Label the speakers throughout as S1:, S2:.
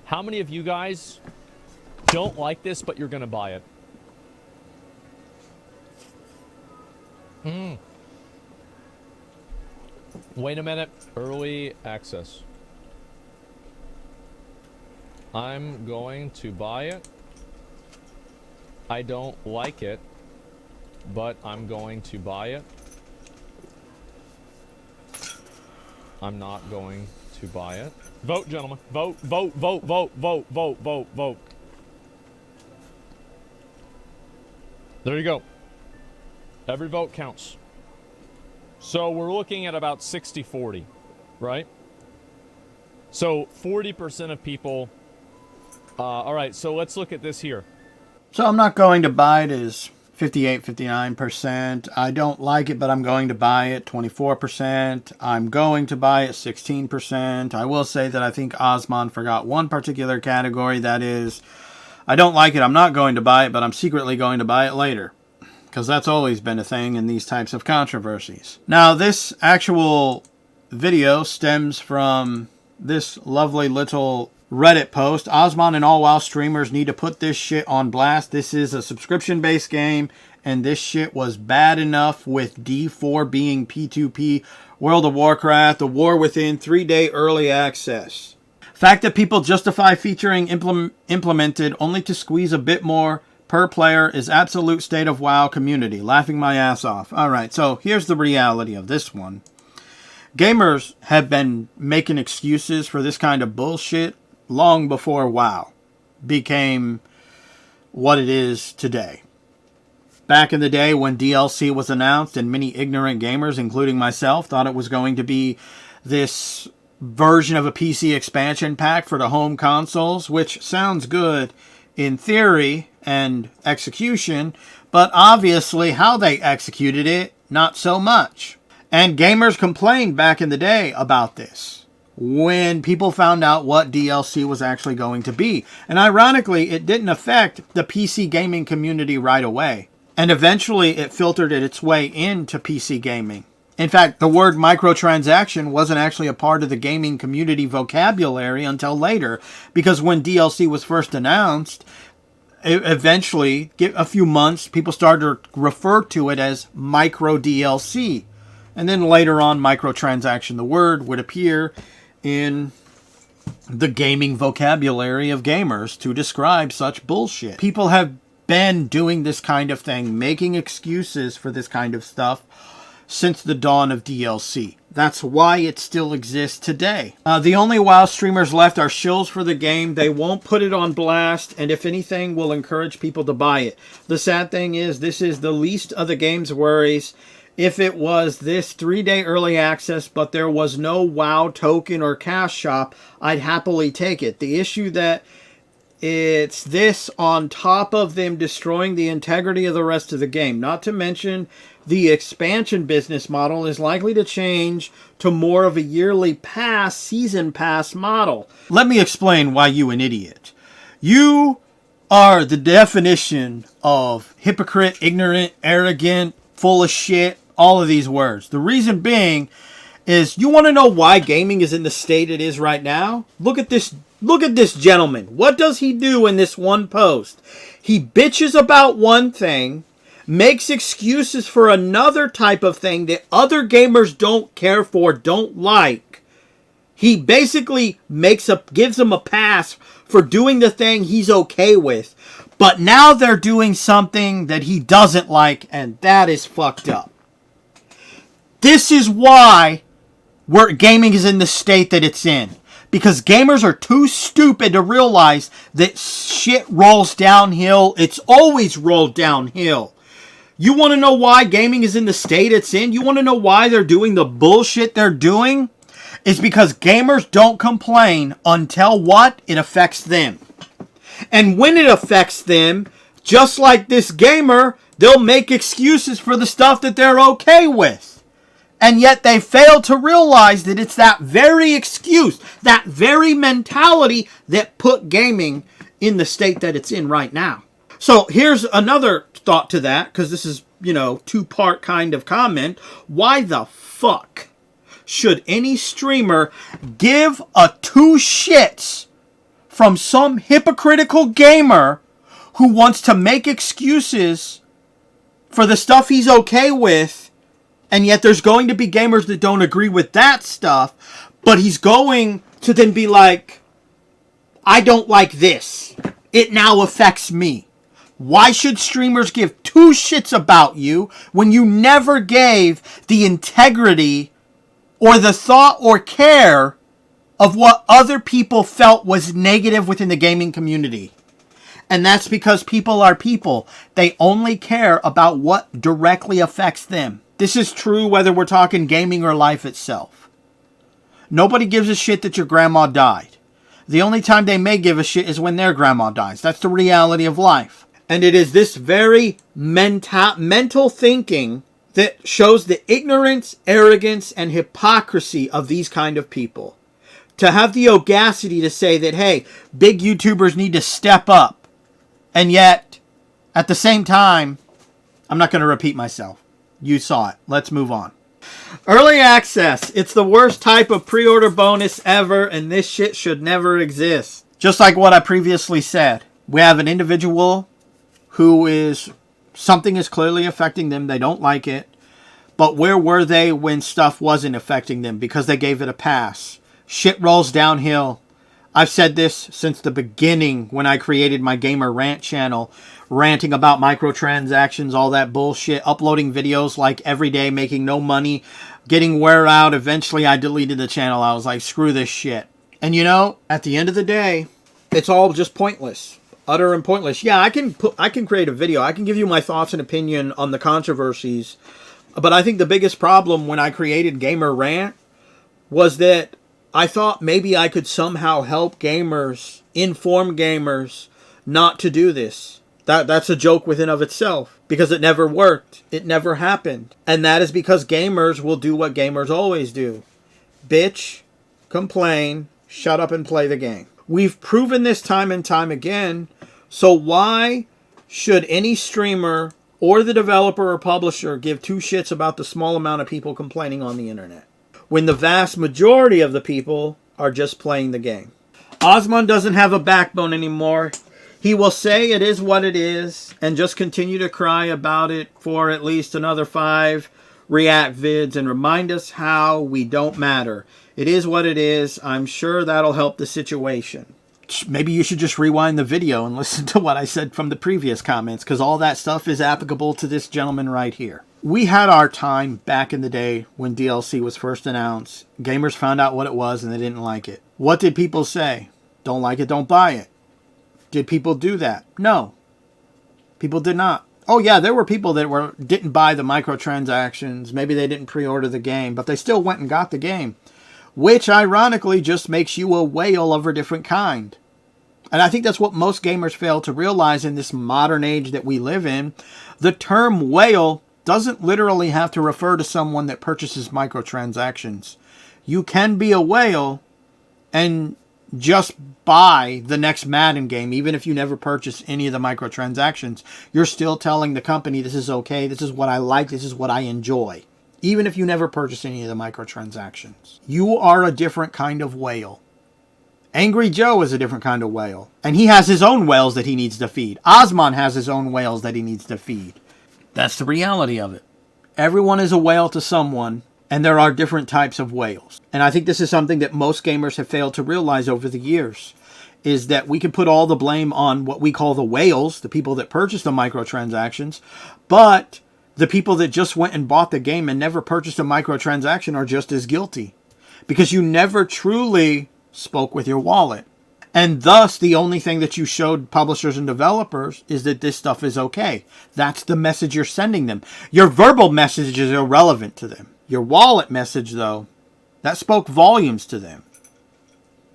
S1: How many of you guys don't like this, but you're going to buy it? Wait a minute. Early access. I'm going to buy it. I don't like it, but I'm going to buy it. I'm not going to buy it. Vote, gentlemen. Vote, vote, vote, vote, vote, vote, vote, vote. There you go. Every vote counts. So we're looking at about 60-40, right? So 40% of people... all right, so let's look at this here.
S2: So I'm not going to buy it is 58, 59%. I don't like it, but I'm going to buy it, 24%. I'm going to buy it, 16%. I will say that I think Asmon forgot one particular category. That is, I don't like it, I'm not going to buy it, but I'm secretly going to buy it later. Because that's always been a thing in these types of controversies. Now, this actual video stems from this lovely little Reddit post. Asmon and all WoW streamers need to put this shit on blast. This is a subscription-based game, and this shit was bad enough with D4 being P2P, World of Warcraft, the War Within, 3-day early access. Fact that people justify featuring implemented only to squeeze a bit more per player is absolute state of WoW community. Laughing my ass off. Alright, so here's the reality of this one. Gamers have been making excuses for this kind of bullshit long before WoW became what it is today. Back in the day when DLC was announced and many ignorant gamers, including myself, thought it was going to be this version of a PC expansion pack for the home consoles, which sounds good in theory and execution, but obviously how they executed it, not so much. And gamers complained back in the day about this when people found out what DLC was actually going to be. And ironically, it didn't affect the PC gaming community right away. And eventually it filtered its way into PC gaming. In fact, the word microtransaction wasn't actually a part of the gaming community vocabulary until later, because when DLC was first announced, eventually, a few months, people started to refer to it as micro DLC. And then later on, microtransaction, the word would appear in the gaming vocabulary of gamers to describe such bullshit. People have been doing this kind of thing, making excuses for this kind of stuff since the dawn of DLC. That's why it still exists today. The only WoW streamers left are shills for the game. They won't put it on blast, and if anything, will encourage people to buy it. The sad thing is, this is the least of the game's worries. If it was this 3-day early access, but there was no WoW token or cash shop, I'd happily take it. The issue that it's this on top of them destroying the integrity of the rest of the game. Not to mention, the expansion business model is likely to change to more of a yearly pass, season pass model. Let me explain why you an idiot. You are the definition of hypocrite, ignorant, arrogant, full of shit, all of these words. The reason being is, you want to know why gaming is in the state it is right now? Look at this gentleman. What does he do in this one post? He bitches about one thing, makes excuses for another type of thing that other gamers don't care for, don't like. He basically gives them a pass for doing the thing he's okay with. But now they're doing something that he doesn't like, and that is fucked up. This is why gaming is in the state that it's in. Because gamers are too stupid to realize that shit rolls downhill. It's always rolled downhill. You want to know why gaming is in the state it's in? You want to know why they're doing the bullshit they're doing? It's because gamers don't complain until what? It affects them. And when it affects them, just like this gamer, they'll make excuses for the stuff that they're okay with. And yet they fail to realize that it's that very excuse, that very mentality that put gaming in the state that it's in right now. So here's another thought to that, because this is, two-part kind of comment. Why the fuck should any streamer give a two shits from some hypocritical gamer who wants to make excuses for the stuff he's okay with, and yet there's going to be gamers that don't agree with that stuff, but he's going to then be like, I don't like this. It now affects me. Why should streamers give two shits about you when you never gave the integrity or the thought or care of what other people felt was negative within the gaming community? And that's because people are people. They only care about what directly affects them. This is true whether we're talking gaming or life itself. Nobody gives a shit that your grandma died. The only time they may give a shit is when their grandma dies. That's the reality of life. And it is this very mental thinking that shows the ignorance, arrogance, and hypocrisy of these kind of people. To have the audacity to say that, hey, big YouTubers need to step up. And yet, at the same time, I'm not going to repeat myself. You saw it. Let's move on. Early access. It's the worst type of pre-order bonus ever, and this shit should never exist. Just like what I previously said. We have an individual who is, something is clearly affecting them. They don't like it. But where were they when stuff wasn't affecting them? Because they gave it a pass. Shit rolls downhill. I've said this since the beginning when I created my Gamer Rant channel. Ranting about microtransactions, all that bullshit. Uploading videos like every day, making no money. Getting wear out. Eventually I deleted the channel. I was like, screw this shit. And you know, at the end of the day, it's all just pointless. Utter and pointless. Yeah, I can create a video. I can give you my thoughts and opinion on the controversies. But I think the biggest problem when I created Gamer Rant was that I thought maybe I could somehow help gamers, inform gamers not to do this. That's a joke within of itself. Because it never worked. It never happened. And that is because gamers will do what gamers always do. Bitch, complain, shut up and play the game. We've proven this time and time again. So why should any streamer or the developer or publisher give two shits about the small amount of people complaining on the internet, when the vast majority of the people are just playing the game? Asmon doesn't have a backbone anymore. He will say it is what it is and just continue to cry about it for at least another 5 react vids and remind us how we don't matter. It is what it is. I'm sure that'll help the situation. Maybe you should just rewind the video and listen to what I said from the previous comments, because all that stuff is applicable to this gentleman right here. We had our time back in the day when DLC was first announced. Gamers found out what it was and they didn't like it. What did people say? Don't like it, don't buy it. Did people do that? No. People did not. Oh yeah, there were people that didn't buy the microtransactions. Maybe they didn't pre-order the game, but they still went and got the game. Which ironically just makes you a whale of a different kind. And I think that's what most gamers fail to realize in this modern age that we live in. The term whale doesn't literally have to refer to someone that purchases microtransactions. You can be a whale and just buy the next Madden game, even if you never purchase any of the microtransactions. You're still telling the company, this is okay, this is what I like, this is what I enjoy. Even if you never purchase any of the microtransactions. You are a different kind of whale. Angry Joe is a different kind of whale. And he has his own whales that he needs to feed. Asmon has his own whales that he needs to feed. That's the reality of it. Everyone is a whale to someone, and there are different types of whales. And I think this is something that most gamers have failed to realize over the years, is that we can put all the blame on what we call the whales, the people that purchase the microtransactions, but the people that just went and bought the game and never purchased a microtransaction are just as guilty. Because you never truly spoke with your wallet. And thus, the only thing that you showed publishers and developers is that this stuff is okay. That's the message you're sending them. Your verbal message is irrelevant to them. Your wallet message, though, that spoke volumes to them.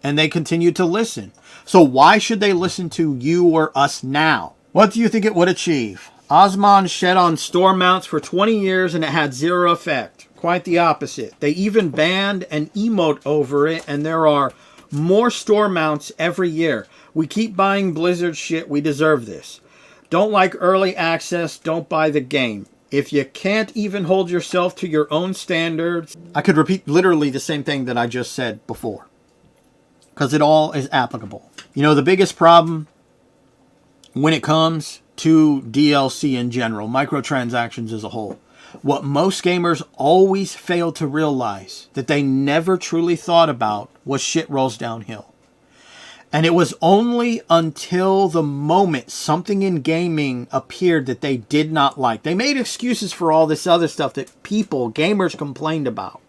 S2: And they continued to listen. So why should they listen to you or us now? What do you think it would achieve? Asmon shed on store mounts for 20 years and it had zero effect. Quite the opposite. They even banned an emote over it, and there are more store mounts every year. We keep buying Blizzard shit. We deserve this. Don't like early access. Don't buy the game. If you can't even hold yourself to your own standards. I could repeat literally the same thing that I just said before, because it all is applicable. You know, the biggest problem when it comes to DLC in general, microtransactions as a whole, what most gamers always fail to realize that they never truly thought about was shit rolls downhill. And it was only until the moment something in gaming appeared that they did not like. They made excuses for all this other stuff that gamers complained about.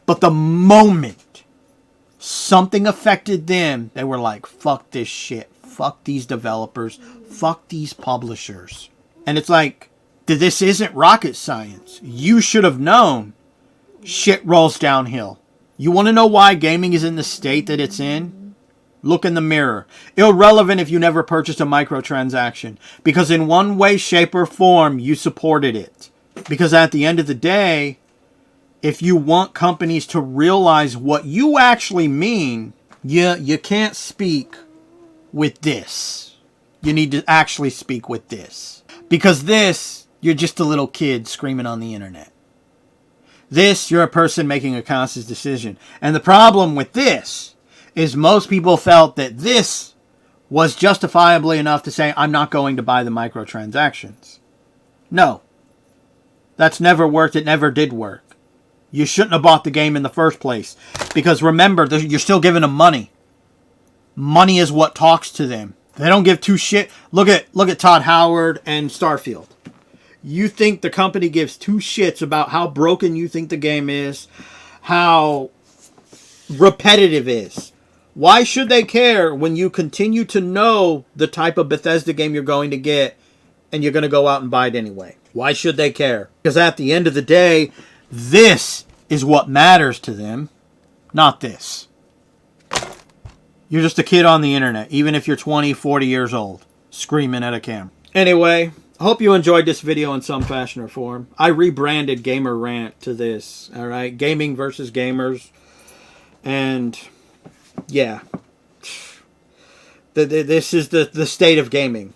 S2: But the moment something affected them, they were like, fuck this shit. Fuck these developers. Fuck these publishers. And it's like, this isn't rocket science. You should have known shit rolls downhill. You want to know why gaming is in the state that it's in? Look in the mirror. Irrelevant if you never purchased a microtransaction. Because in one way, shape, or form, you supported it. Because at the end of the day, if you want companies to realize what you actually mean, you can't speak with this. You need to actually speak with this. Because this, you're just a little kid screaming on the internet. This, you're a person making a conscious decision. And the problem with this is most people felt that this was justifiably enough to say, I'm not going to buy the microtransactions. No. That's never worked. It never did work. You shouldn't have bought the game in the first place. Because remember, you're still giving them money. Money is what talks to them. They don't give two shit. Look at Todd Howard and Starfield. You think the company gives two shits about how broken you think the game is, how repetitive it is. Why should they care when you continue to know the type of Bethesda game you're going to get and you're going to go out and buy it anyway? Why should they care? Because at the end of the day, this is what matters to them, not this. You're just a kid on the internet, even if you're 20, 40 years old, screaming at a camera. Anyway, I hope you enjoyed this video in some fashion or form. I rebranded Gamer Rant to this, alright? Gaming versus gamers. And yeah, this is the state of gaming.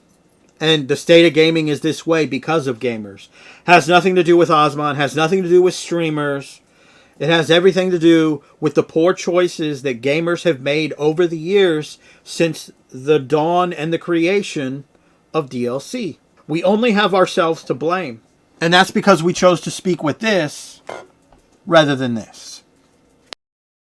S2: And the state of gaming is this way because of gamers. Has nothing to do with Asmon. Has nothing to do with streamers. It has everything to do with the poor choices that gamers have made over the years since the dawn and the creation of DLC. We only have ourselves to blame. And that's because we chose to speak with this rather than this.